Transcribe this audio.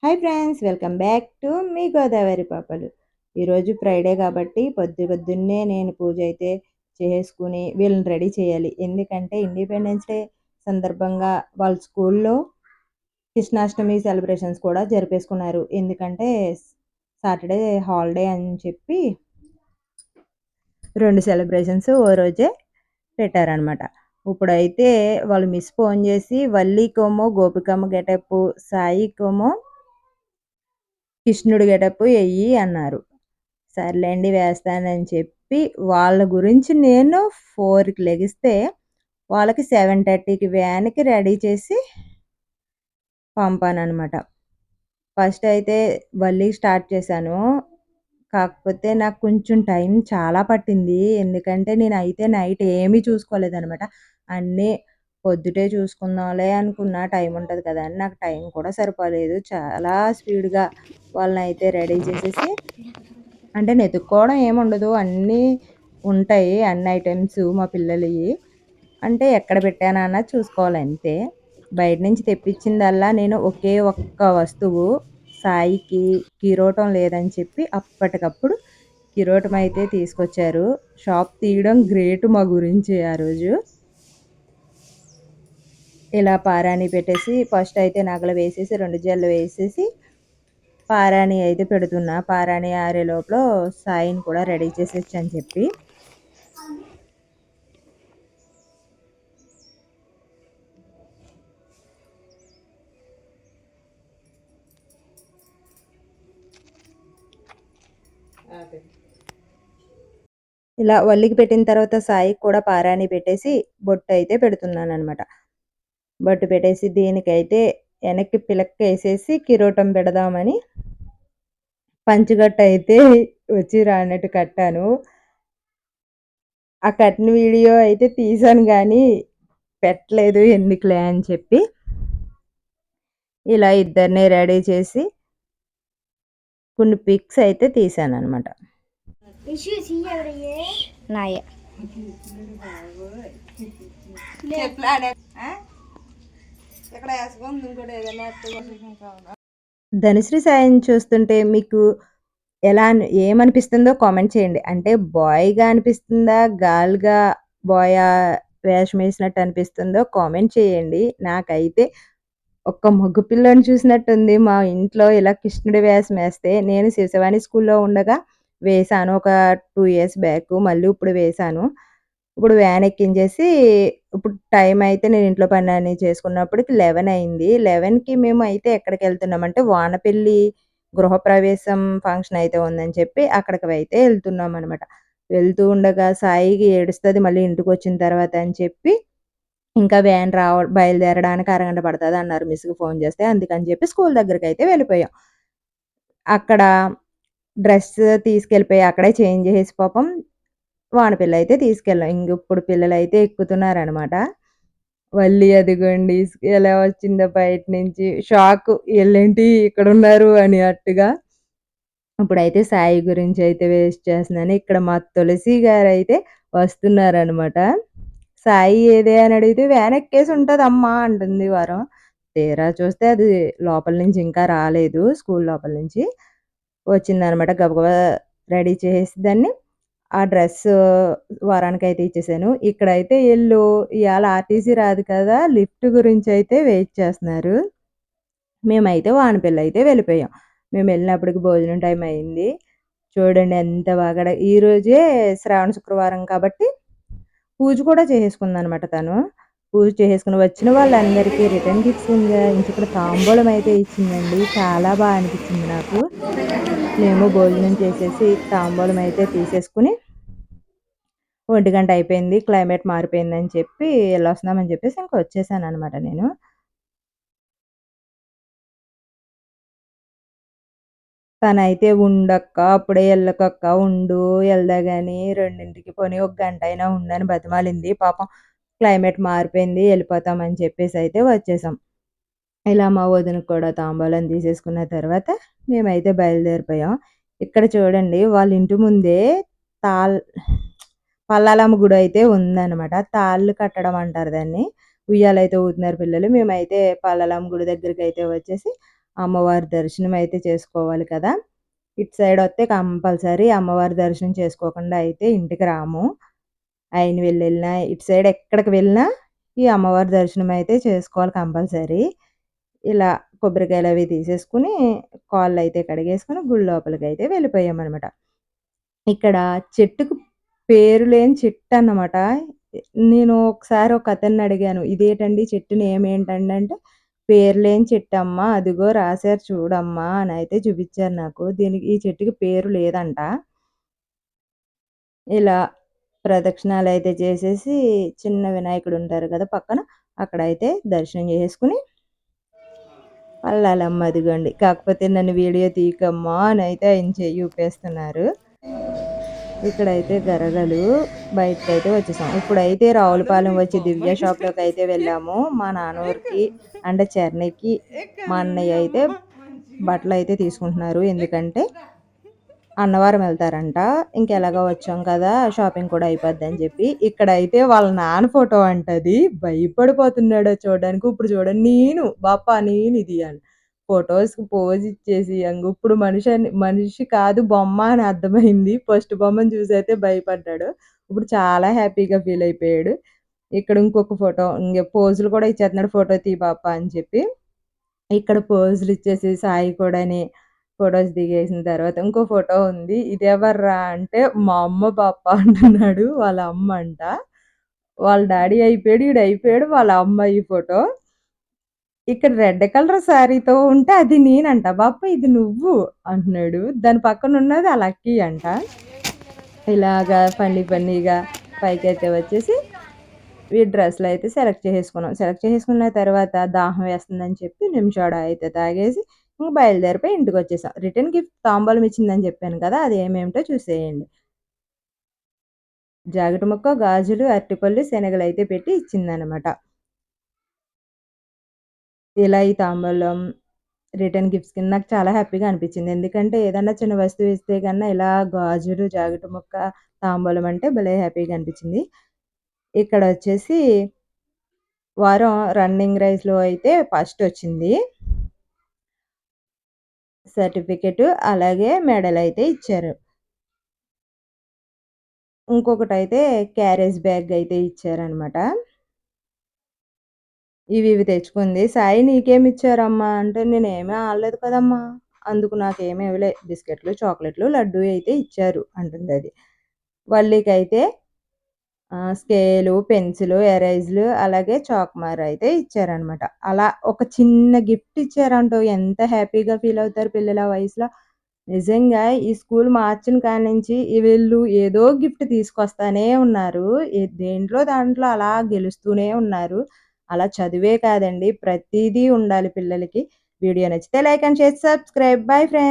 Hi friends, welcome back to మీ గోదావరి పాపలు. ఈరోజు ఫ్రైడే కాబట్టి పొద్దున్నే నేను పూజ అయితే చేసుకుని వీళ్ళని రెడీ చేయాలి. ఎందుకంటే ఇండిపెండెన్స్ డే సందర్భంగా వాళ్ళ స్కూల్లో కృష్ణాష్టమి సెలబ్రేషన్స్ కూడా జరిపేసుకున్నారు. ఎందుకంటే సాటర్డే హాలిడే అని చెప్పి 2 సెలబ్రేషన్స్ ఓ రోజే పెట్టారనమాట. ఇప్పుడైతే వాళ్ళు మిస్ ఫోన్ చేసి వల్లికోమో గోపికమ్మ గెటప్పు, సాయికేమో కృష్ణుడి గెటప్పు ఎయ్యి అన్నారు. సర్లేండి వేస్తానని చెప్పి వాళ్ళ గురించి నేను 4కి లెగిస్తే వాళ్ళకి 7:30కి వ్యాన్‌కి రెడీ చేసి పంపాననమాట. ఫస్ట్ అయితే వల్లి స్టార్ట్ చేశాను. కాకపోతే నాకు కొంచెం టైం చాలా పట్టింది. ఎందుకంటే నేనైతే నైట్ ఏమీ చూసుకోలేదనమాట. అన్నీ పొద్దుటే చూసుకుందాంలే అనుకున్నా, టైం ఉంటది కదా అని. నాకు టైం కూడా సరిపోలేదు. చాలా స్పీడ్‌గా వాళ్ళనైతే రెడీ చేసేసి, అంటే వెతుక్కోవడం ఏముండదు. అన్నీ ఉంటాయి. అన్ని ఐటెమ్స్ మా పిల్లలియి. అంటే ఎక్కడ పెట్టానా అన్నది చూసుకోవాలంతే. బయట నుంచి తెప్పించిందల్లా నేను ఒకే ఒక్క వస్తువు, సాయికి కిరీటం లేదని చెప్పి అప్పటికప్పుడు కిరీటం అయితే తీసుకొచ్చారు. షాప్ తీయడం గ్రేట్ మా గురించి ఆ రోజు. ఇలా పారాణి పెట్టేసి ఫస్ట్ అయితే నగలు వేసేసి 2 జడలు వేసేసి పారాణి అయితే పెడుతున్నా. పారాణి ఆరే లోపల సాయిని కూడా రెడీ చేసేయచ్చని చెప్పి. ఇలా వల్లికి పెట్టిన తర్వాత సాయికి కూడా పారాణి పెట్టేసి బొట్టు అయితే పెడుతున్నాననమాట. బొట్టు పెట్టేసి దీనికైతే వెనక్కి పిలక్కేసేసి కిరీటం పెడదామని పంచకట్టు అయితే వచ్చి రానట్టు కట్టాను. ఆ కట్టిన వీడియో అయితే తీశాను గానీ పెట్టలేదు, ఎందుకులే అని చెప్పి. ఇలా ఇద్దరిని రెడీ చేసి కొన్ని పిక్స్ అయితే తీశాననమాట. నాయే ధనుశ్రీ సాయిని చూస్తుంటే మీకు ఏమనిపిస్తుందో కామెంట్ చేయండి. అంటే బాయ్‌గా అనిపిస్తుందా? గర్ల్‌గా బాయా వేషం వేసినట్టు అనిపిస్తుందో కామెంట్ చేయండి. నాకైతే ఒక్క మగ పిల్లని చూసినట్టుంది మా ఇంట్లో ఇలా కృష్ణుడి వేషం వేస్తే. నేను శివశవాని స్కూల్‌లో ఉండగా వేశాను. ఒక 2 ఇయర్స్ బ్యాక్. మళ్ళీ ఇప్పుడు వేశాను. ఇప్పుడు వ్యాన్ ఎక్కించేసి ఇప్పుడు టైం అయితే నేను ఇంట్లో పనన్నీ చేసుకున్నప్పటికి 11 అయింది. 11కి మేము అయితే ఎక్కడికెళ్తున్నామంటే వానపెల్లి గృహప్రవేశం ఫంక్షన్ అయితే ఉందని చెప్పి అక్కడికైతే వెళ్తున్నామనమాట. వెళ్తూ ఉండగా సాయికి ఏడుస్తది మళ్ళీ ఇంటికొచ్చిన తర్వాత అని చెప్పి, ఇంకా వ్యాన్ బయలుదేరడానికి అరగంట పడతదన్నారు మిస్‌కి ఫోన్ చేస్తే. అందుకని చెప్పి స్కూల్ దగ్గరికైతే వెళ్ళిపోయాం. అక్కడ డ్రెస్ తీసుకెళ్ళిపోయి అక్కడే చేంజ్ చేసేసి పాపం వానపిల్లయితే తీసుకెళ్ళాం. ఇంగిప్పుడు పిల్లలైతే ఎక్కుతున్నారనమాట. మళ్ళీ అదిగోండి ఎలా వచ్చిందో బయట నుంచి షాకు. ఈళ్ళేంటి ఇక్కడున్నారు అన్నట్టుగా. ఇప్పుడైతే సాయి గురించయితే వేస్ట్ చేస్తున్నాను. ఇక్కడ మా తులసి గారైతే వస్తున్నారనమాట. సాయి ఏదే అని అడిగితే వ్యాన్ ఎక్కేసి ఉంటదమ్మా అంటుంది వరం. తీరా చూస్తే అది లోపల నుంచి ఇంకా రాలేదు. స్కూల్ లోపల నుంచి. వచ్చిందనమాట. గబగబా రెడీ చేసేసి దాన్ని ఆ డ్రెస్సు వరానికైతే ఇచ్చేసాను. ఇక్కడైతే ఈళ్ళు ఇయాల ఆర్టీసీ రాదు కదా! లిఫ్ట్ గురించయితే వెయిట్ చేస్తున్నారు. మేమైతే వానపెల్లయితే వెళ్ళిపోయాం. మేమెళ్ళినప్పటికి భోజనం టైం అయింది. చూడండి ఎంత బాగా ఈరోజే శ్రావణ శుక్రవారం కాబట్టి పూజ కూడా చేసేసుకుందనమాట తను. పూజ చేసేసుకొని వచ్చిన వాళ్ళందరికీ రిటర్న్ గిఫ్ట్స్ ఇక్కడ తాంబూలం అయితే ఇచ్చిందండి. చాలా అనిపించింది నాకు. మేము భోజనం చేసేసి తాంబూలం అయితే తీసేసుకొని 1:00 అయిపోయింది. క్లైమేట్ మారిపోయిందని చెప్పి ఎళ్ళొస్తున్నామని చెప్పేసి ఇంక వచ్చేసాననమాట నేను. తనైతే ఉండక్క, అప్పుడే ఎళ్ళకక్క ఉండు, ఎళ్దా గాని 2కి పోనీ ఒక గంటైనా ఉండని బతిమాలింది. పాపం క్లైమేట్ మారిపోయింది ఎళ్ళిపోతామని చెప్పేసయితే వచ్చేసాం. ఇలా మా వదినకి కూడా తాంబూలం తీసేసుకున్న తర్వాత మేమైతే బయలుదేరిపోయాం. ఇక్కడ చూడండి వాళ్ళ ఇంటి ముందే తాల్ పల్లాలమ్మ గుడయితే ఉందనమాట. తాళ్ళు కట్టడం అంటారు దాన్ని. ఉయ్యాలైతే ఊగుతున్నారు పిల్లలు. మేమైతే పల్లాలమ్మ గుడి దగ్గరికైతే వచ్చేసి అమ్మవారి దర్శనం అయితే చేసుకోవాలి కదా! ఇటు సైడొస్తే కంపల్సరీ అమ్మవారి దర్శనం చేసుకోకుండా అయితే ఇంటికి రాము. అయినవెల్లెళ్ళినా, ఇటు సైడ్ ఎక్కడికి వెళ్ళినా ఈ అమ్మవారి దర్శనం అయితే చేసుకోవాలి కంపల్సరీ. ఇలా కొబ్బరికాయలవి తీసేసుకొని, కాళ్ళైతే కడిగేసుకొని గుడి లోపలికైతే వెళ్ళిపోయామనమాట. ఇక్కడ చెట్టుకు పేరు లేని చెట్టన్నమాట. నేను ఒకసారి ఒకతన్నడిగాను, "ఇదేటండి చెట్టు నేమేంటండి" అంటే, "పేరు లేని చెట్టమ్మా, అదిగో రాశారు చూడమ్మా" అనయితే చూపిచ్చారు నాకు. ఈ చెట్టుకి పేరు లేదంట. ఇలా ప్రదక్షిణాలయితే చేసేసి, చిన్న వినాయకుడుంటారు కదా పక్కన, అక్కడైతే దర్శనం చేసేసుకొని అల్లాలమ్మ అదిగోండి. కాకపోతే నన్ను వీడియో తీయకమ్మా అనయితే ఆయన చెయ్యి ఊపేస్తున్నారు. ఇక్కడైతే గరగలు బయటకైతే వచ్చేసాం. ఇప్పుడైతే రావులపాలెం వచ్చి దివ్య షాప్‌లోకైతే వెళ్ళాము. మా నాన్నోరికి అంటే చరణ్‌కి మా అన్నయ్య అయితే బట్టలైతే తీసుకుంటున్నారు. ఎందుకంటే అన్నవరం వెళ్తారంట. ఇంకెలాగో వచ్చాం కదా! షాపింగ్ కూడా అయిపోద్దని చెప్పి. ఇక్కడైతే వాళ్ళ నాన్న ఫోటో అంటది. భయపడిపోతున్నాడు చూడడానికి. ఇప్పుడు చూడండి నేను బాపా నేనిది అని. ఫోటోస్‌కి పోజ్ ఇచ్చేసి ఇప్పుడు మనిషి కాదు బొమ్మ అని అర్థమైంది. ఫస్ట్ బొమ్మను చూసైతే భయపడ్డాడు. ఇప్పుడు చాలా హ్యాపీగా ఫీల్ అయిపోయాడు. ఇక్కడ ఇంకొక ఫోటో పోజులు కూడా ఇచ్చేస్తున్నాడు ఫోటో తీ పాపా అని చెప్పి. ఇక్కడ పోజులు ఇచ్చేసి సాయి కూడాని ఫోటోస్ దిగేసిన తర్వాత ఇంకో ఫోటో ఉంది. ఇదెవర్రా అంటే మా అమ్మ పాప అంటున్నాడు. వాళ్ళ అమ్మ అంట. వాళ్ళ డాడీ అయిపోయాడు. ఈడయిపోయాడు. వాళ్ళ అమ్మ ఈ ఫోటో. ఇక్కడ రెడ్ కలర్ శారీతో ఉంటే అది నేనంట. బాపూ ఇది నువ్వు అంటున్నాడు. దాని పక్కనున్నది ఆ లక్కీ అంట. ఇలాగా ఫన్నీగా పైకైతే వచ్చేసి ఈ డ్రెస్‌లయితే సెలెక్ట్ చేసేసుకున్నాం. సెలెక్ట్ చేసేసుకున్న తర్వాత దాహం వేస్తుందని చెప్పి నిమిషోడ అయితే తాగేసి ఇంక బయలుదేరిపోయి ఇంటికొచ్చేసాం. రిటర్న్ గిఫ్ట్ తాంబూలం ఇచ్చిందని చెప్పాను కదా! అది ఏమేమిటో చూసేయండి. జాకెట్ ముక్క, గాజులు, అరటిపళ్ళు, శనగలయితే పెట్టి ఇచ్చిందనమాట. ఇలా ఈ తాంబూలం రిటర్న్ గిఫ్ట్స్ కింద నాకు చాలా హ్యాపీగా అనిపించింది. ఎందుకంటే ఏదన్నా చిన్న వస్తువు ఇస్తే కన్నా ఇలా గాజులు, జాకెట్ ముక్క, తాంబూలం అంటే భలే హ్యాపీగా అనిపించింది. ఇక్కడొచ్చేసి వారం రన్నింగ్ రేస్‌లో అయితే ఫస్టొచ్చింది. సర్టిఫికేటు అలాగే మెడలయితే ఇచ్చారు. ఇంకొకటైతే క్యారేజ్ బ్యాగ్ అయితే ఇచ్చారనమాట. ఇవి తెచ్చుకుంది. "సాయి నీకేమిచ్చారమ్మా?" అంటే, "నేనేమి ఆడలేదు కదమ్మా! అందుకు నాకేమి ఇవ్వలే. బిస్కెట్‌లు, చాక్లెట్‌లు, లడ్డూ అయితే ఇచ్చారు" అంటుందది. వల్లికైతే స్కేలు, పెన్సిలు, ఎరేజర్లు అలాగే చాక్‌మార్ అయితే ఇచ్చారనమాట. అలా ఒక చిన్న గిఫ్ట్ ఇచ్చారంటూ ఎంత హ్యాపీగా ఫీల్ అవుతారు పిల్లలు ఆ వయసులో. నిజంగా ఈ స్కూల్ మార్చిన కాడ్నుంచి వీళ్ళు ఏదో గిఫ్ట్ తీసుకొస్తానే ఉన్నారు. దేంట్లో దాంట్లో అలా గెలుస్తూనే ఉన్నారు. అలా చదువే కాదండి ప్రతీదీ ఉండాలి పిల్లలకి. వీడియో నచ్చితే like and share, subscribe. Bye friends.